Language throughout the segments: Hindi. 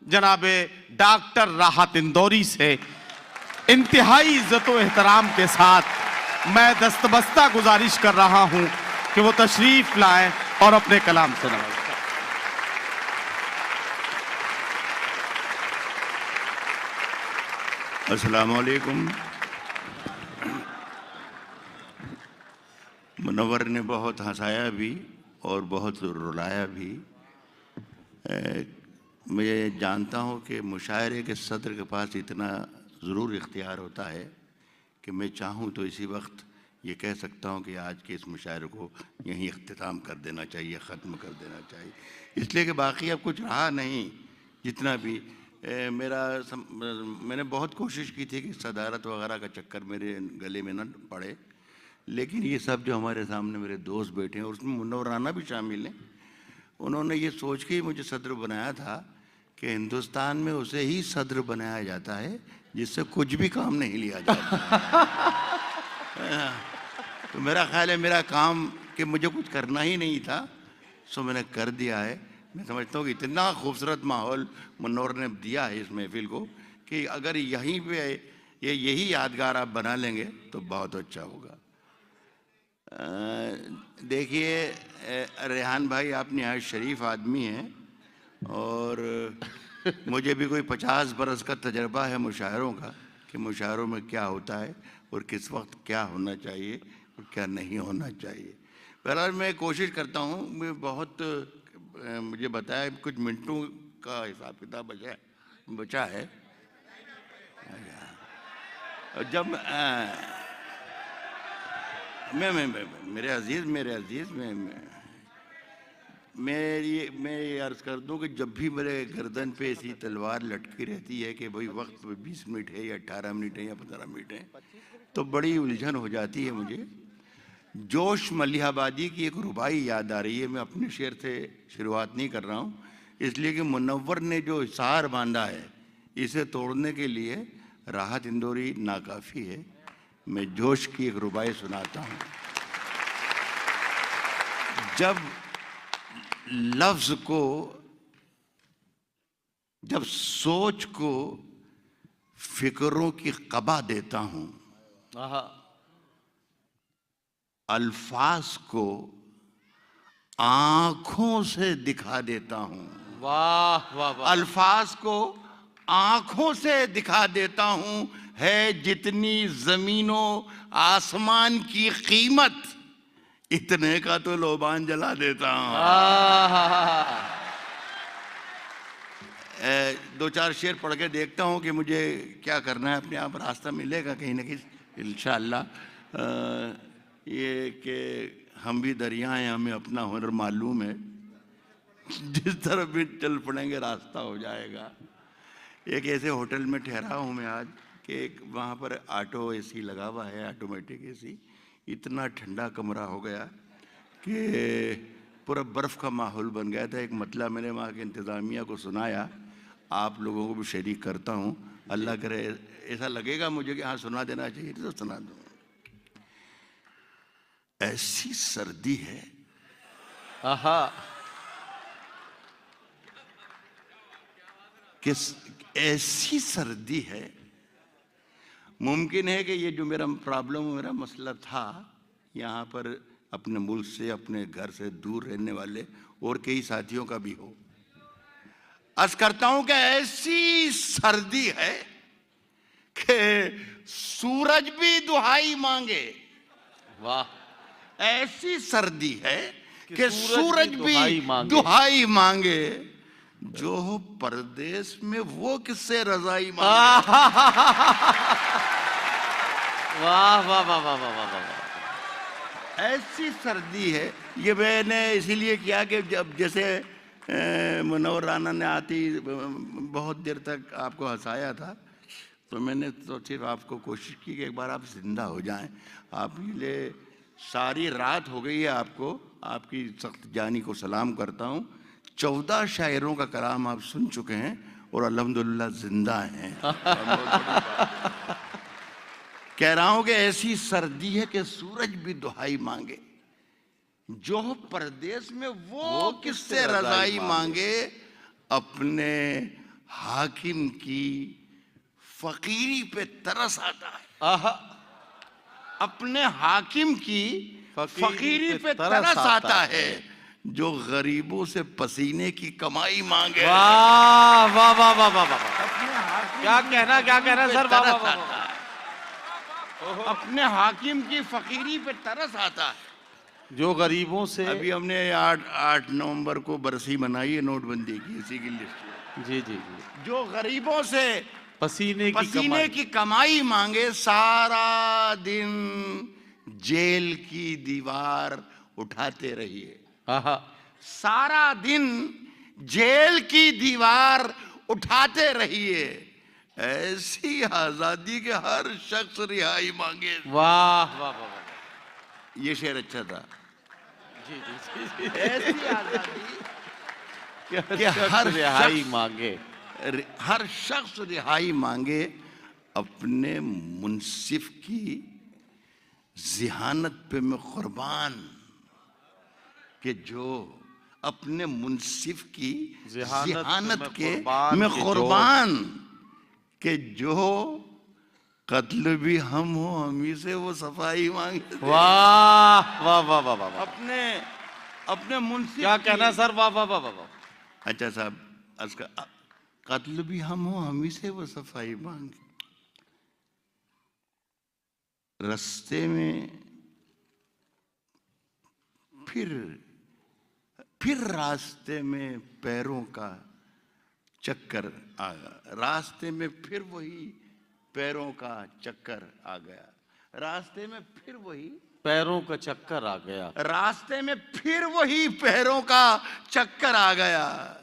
जनाबे डॉक्टर राहत इंदौरी से इंतहाई इज्जत व एहतराम के साथ मैं दस्तबस्ता गुजारिश कर रहा हूं कि वो तशरीफ लाएं और अपने कलाम सुनाएं। अस्सलाम वालेकुम। मुनव्वर ने बहुत हंसाया भी और बहुत रुलाया भी। मैं जानता हूँ कि मुशायरे के सदर के पास इतना ज़रूर इख्तियार होता है कि मैं चाहूँ तो इसी वक्त ये कह सकता हूँ कि आज के इस मुशायरे को यहीं इख्तिताम कर देना चाहिए, ख़त्म कर देना चाहिए, इसलिए कि बाकी अब कुछ रहा नहीं। जितना भी मैंने बहुत कोशिश की थी कि सदारत वगैरह का चक्कर मेरे गले में न पड़े, लेकिन ये सब जो हमारे सामने मेरे दोस्त बैठे हैं और उसमें मुनव्वर राना भी शामिल हैं, उन्होंने ये सोच के ही मुझे सदर बनाया था कि हिंदुस्तान में उसे ही सदर बनाया जाता है जिससे कुछ भी काम नहीं लिया जाता। तो मेरा ख्याल है मेरा काम कि मुझे कुछ करना ही नहीं था, सो मैंने कर दिया है। मैं समझता हूँ कि इतना खूबसूरत माहौल मुनव्वर ने दिया है इस महफिल को कि अगर यहीं पे यही यादगार आप बना लेंगे तो बहुत अच्छा होगा। देखिए रेहान भाई, आप नहायत शरीफ आदमी हैं और मुझे भी कोई 50 बरस का तजर्बा है मुशायरों का कि मुशायरों में क्या होता है और किस वक्त क्या होना चाहिए और क्या नहीं होना चाहिए। बहरहाल मैं कोशिश करता हूँ, मैं बहुत मुझे बताया कुछ मिनटों का हिसाब किताब बचा है। जब मेरे अजीज़ मैं ये अर्ज़ कर दूं कि जब भी मेरे गर्दन पे ऐसी तलवार लटकी रहती है कि भाई वक्त 20 मिनट है या 18 मिनट है या 15 मिनट है, तो बड़ी उलझन हो जाती है मुझे। जोश मलिहाबादी की एक रुबाई याद आ रही है। मैं अपने शेर से शुरुआत नहीं कर रहा हूँ, इसलिए कि मुनव्वर ने जो हिसार बांधा है इसे तोड़ने के लिए राहत इंदौरी नाकाफ़ी है। मैं जोश की एक रुबाई सुनाता हूँ। जब लफ्ज़ को, जब सोच को फिक्रों की क़बा देता हूँ, अल्फाज को आंखों से दिखा देता हूँ। वाह वाह वाह। अल्फाज को आंखों से दिखा देता हूँ, है जितनी ज़मीनों आसमान की कीमत, इतने का तो लोबान जला देता हूँ। दो चार शेर पढ़ के देखता हूँ कि मुझे क्या करना है, अपने आप रास्ता मिलेगा कहीं ना कहीं इंशाअल्लाह। ये कि हम भी दरिया हैं, हमें अपना हुनर मालूम है, जिस तरफ भी चल पड़ेंगे रास्ता हो जाएगा। एक ऐसे होटल में ठहरा हूँ मैं आज कि एक वहाँ पर ऑटो एसी लगा हुआ है, ऑटोमेटिक एसी। इतना ठंडा कमरा हो गया कि पूरा बर्फ़ का माहौल बन गया था। एक मतलब मैंने वहाँ की इंतज़ामिया को सुनाया, आप लोगों को भी शरीक करता हूँ। अल्लाह करे ऐसा लगेगा मुझे कि हाँ सुना देना चाहिए तो सुना दूँ। ऐसी सर्दी है, ऐसी सर्दी है, मुमकिन है कि ये जो मेरा प्रॉब्लम, मेरा मसला था, यहाँ पर अपने मुल्क से, अपने घर से दूर रहने वाले और कई साथियों का भी हो। अर्ज करता हूं कि ऐसी सर्दी है कि सूरज भी दुहाई मांगे। वाह। ऐसी सर्दी है कि सूरज भी दुहाई मांगे, जो हो परदेश में वो किससे रजाई मांगे। वाह वाह वाह वाह वाह वाह। ऐसी सर्दी है। ये मैंने इसीलिए किया कि जब जैसे मुनव्वर राना ने आती बहुत देर तक आपको हंसाया था, तो मैंने तो सिर्फ आपको कोशिश की कि एक बार आप जिंदा हो जाएं। आप ये सारी रात हो गई है आपको, आपकी सख्त जानी को सलाम करता हूँ। 14 शायरों का कलाम आप सुन चुके हैं और अल्हम्दुलिल्लाह जिंदा हैं। कह रहा हूं कि ऐसी सर्दी है कि सूरज भी दुहाई मांगे, जो परदेश में वो किससे रजाई मांगे। अपने हाकिम की फकीरी पे तरस आता है। आहा, अपने हाकिम की फकीरी फकीरी पे पे तरस आता है, जो गरीबों से पसीने की कमाई मांगे। वाह वाह वाह वाह वाह वाह, अपने हाकिम क्या की कहना फकीरी पे सर, वाह वाह तरस वाह आता वाह। है। अपने हाकिम की फकीरी पे तरस आता है। जो गरीबों से, अभी हमने 8 नवंबर को बरसी मनाई है नोटबंदी की, इसी की लिस्ट। जी जी जी, जो गरीबों से पसीने की कमाई मांगे, सारा दिन जेल की दीवार उठाते रहिए। आहा, सारा दिन जेल की दीवार उठाते रहिए, ऐसी आजादी के हर शख्स रिहाई मांगे। वाह वाह वाह वाह, ये शेर अच्छा था। जी जी जी, ऐसी आजादी कि कि हर रिहाई शख्स- मांगे। हर शख्स रिहाई मांगे अपने मुंसिफ की जिहानत पे मैं कुर्बान, कि जो अपने मुंसिफ की जिहानत के मैं कुर्बान, कि जो कत्ल भी हम हो हम ही से वो सफाई मांगे। वाह वाह वाह वाह वाह, अपने मुंसिफ क्या की- कहना सर, वाह वाह वाह वाह वाह। अच्छा साहब, उसका कत्ल भी हम हो हम ही से वो सफाई मांगे। रास्ते में फिर रास्ते में पैरों का चक्कर आ गया। रास्ते में फिर वही पैरों का चक्कर आ गया। रास्ते में फिर वही पैरों का चक्कर आ गया। रास्ते में फिर वही पैरों का चक्कर आ गया।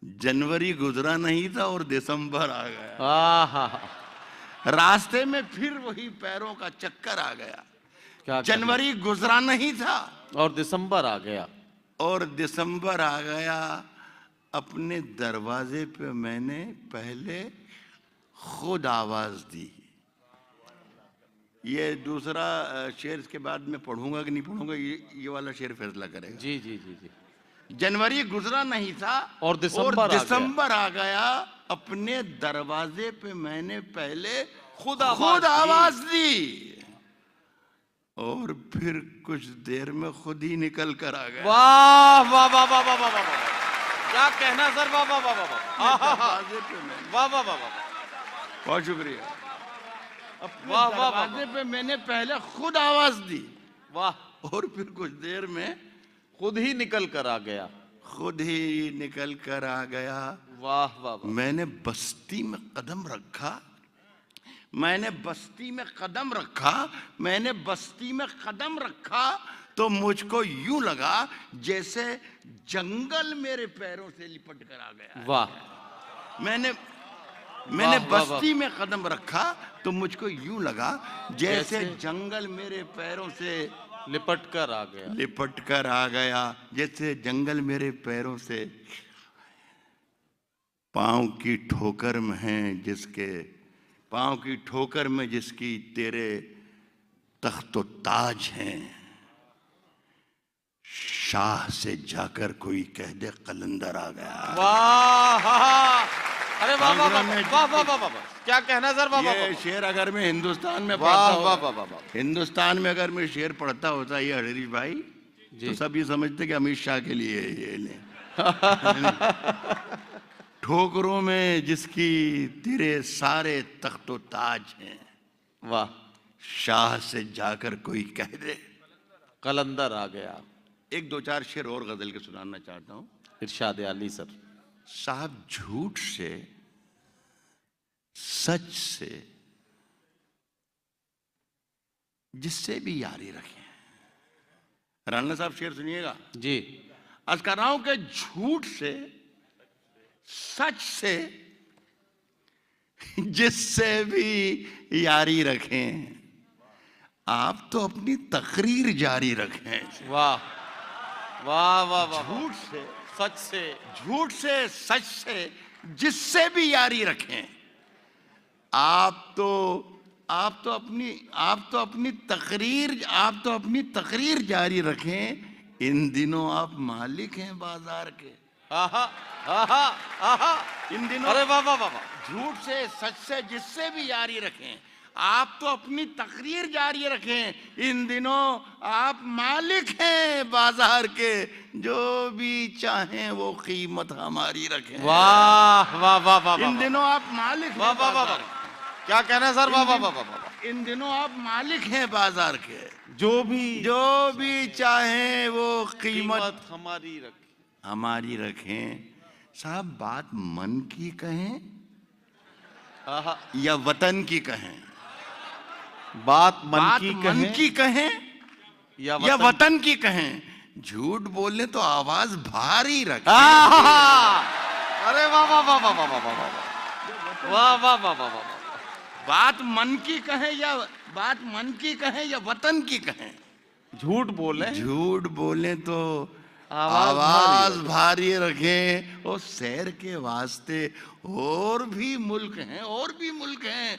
जनवरी गुजरा नहीं था और दिसंबर आ गया। आहा, रास्ते में फिर वही पैरों का चक्कर आ गया। क्या जनवरी गुजरा नहीं था और दिसंबर आ गया। और दिसंबर आ गया। अपने दरवाजे पे मैंने पहले खुद आवाज दी। ये दूसरा शेर के बाद में पढ़ूंगा कि नहीं पढ़ूंगा, ये वाला शेर फैसला करेगा। जी जी जी जी, जनवरी गुजरा नहीं था और दिसंबर आ गया। अपने दरवाजे पे मैंने पहले खुद आवाज दी और फिर कुछ देर में खुद ही निकल कर आ गया। वाह वाह वाह वाह वाह वाह वाह, क्या कहना सर, वाह वाह वाह वाह वाह, दरवाजे पे मैंने, वाह वाह वाह वाह, बहुत शुक्रिया। अपने वाह, वाह, वाह, दरवाजे पे मैंने पहले खुद आवाज दी वाह, और फिर कुछ देर में खुद ही निकल कर आ गया। खुद ही निकल कर आ गया। वाह वाह वाह, मैंने बस्ती में कदम रखा, मैंने बस्ती में कदम रखा, मैंने बस्ती में कदम रखा तो मुझको यूं लगा जैसे जंगल मेरे पैरों से लिपट कर आ गया। वाह, मैंने वाह, वाह, बस्ती में कदम रखा तो मुझको यूं लगा जैसे जैसे जंगल मेरे पैरों से लिपट कर आ गया। लिपट कर आ गया। जैसे जंगल मेरे पैरों से, पांव की ठोकर में है जिसके, पांव की ठोकर में जिसकी तेरे तख्तो ताज हैं, शाह से जाकर कोई कह दे कलंदर आ गया। वाह, अरे वाह वाह वाह वाह वाह वाह वाह, क्या कहना सर, वाह वाह ये वाह, शेर अगर मैं हिंदुस्तान में वाह पढ़ता वाह होता, वाह वाह, हिंदुस्तान में अगर मैं शेर पढ़ता होता ये हरीश भाई, तो सब ये समझते कि अमित शाह के लिए ये ले। ठोकरों में जिसकी तेरे सारे तख्तो ताज हैं, वाह, शाह से जाकर कोई कह दे कलंदर आ गया। एक दो चार शेर और गजल के सुनाना चाहता हूँ। इरशाद आली सर। साहब, झूठ से, सच से, जिससे भी यारी रखें। राणा साहब शेर सुनिएगा जी। आज कर रहा हूं कि झूठ से, सच से, जिससे भी यारी रखें, आप तो अपनी तकरीर जारी रखें। वाह वाह वाह वाह, झूठ से, सच से, झूठ से, सच से, जिससे भी यारी रखें, आप तो अपनी तकरीर जारी रखें। इन दिनों आप मालिक हैं बाजार के। आहा आहा आहा, इन दिनों अरे वाह वाह वाह वाह। झूठ से सच से जिससे भी जारी रखें, आप तो अपनी तकरीर जारी रखें। इन दिनों आप मालिक हैं बाजार के, जो भी चाहें वो कीमत हमारी रखें। वाह वाह वाह वाह इन वाह। दिनों आप मालिक हैं वाह वाह वाह बाजार वाह। क्या कहना है सर? वाह वाह वाह वाह वाह। के। इन दिनों आप मालिक हैं बाजार के, जो भी चाहें वो कीमत कीमत हमारी रखी। हमारी रखें। साहब, बात मन की कहें आहा। या वतन की कहें? बात बात मन की कहें या वतन की कहें? झूठ बोले तो आवाज भारी रखें। अरे वाह वाह वाह वाह वाह वाह वाह वाह वाह वाह वाह वाह वाह। बात मन की कहें या वतन की कहें? झूठ बोले तो आवाज भारी रखें। और शहर के वास्ते और भी मुल्क हैं,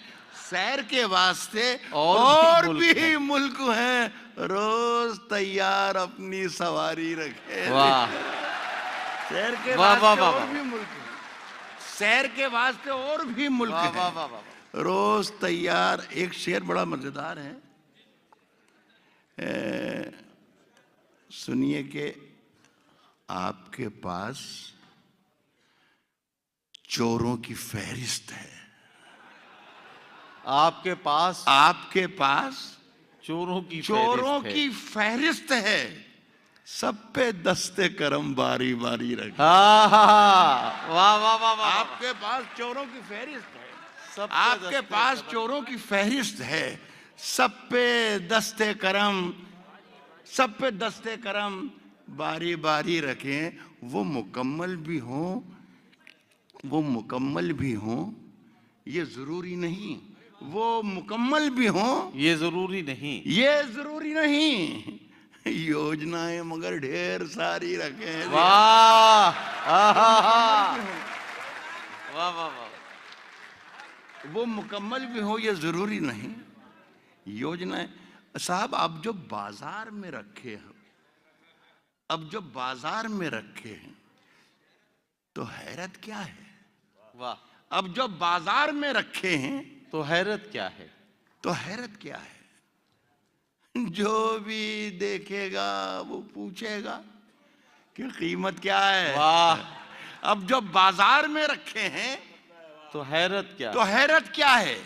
शहर के वास्ते और भी मुल्क हैं। रोज तैयार अपनी सवारी रखे। वाह। शहर के वाह, वाह, वास्ते वाह, और वाह। भी मुल्क हैं, शहर के वास्ते और भी मुल्क वाह वाह हैं, वाह वाह। रोज तैयार। एक शेर बड़ा मजेदार है, सुनिए कि आपके पास चोरों की फहरिस्त है। आपके पास चोरों की फहरिस्त है। सब पे दस्ते करम बारी बारी रखे। वाह वाह वाह वाह। आपके पास चोरों की फहरिस्त है, सब आपके पास चोरों की फहरिस्त है। सब पे दस्ते करम बारी बारी रखें। वो मुकम्मल भी हों ये जरूरी नहीं। वो मुकम्मल भी हों ये जरूरी नहीं। योजनाएं मगर ढेर सारी रखें। वाह वाह वाह वाह। वो मुकम्मल भी हो ये जरूरी नहीं। योजनाएं साहब, अब जो बाजार में रखे हैं तो हैरत क्या है? वाह। अब जो बाजार में रखे हैं तो हैरत क्या है? जो भी देखेगा वो पूछेगा कि कीमत क्या है। वाह। अब जो बाजार में रखे हैं तो हैरत क्या है?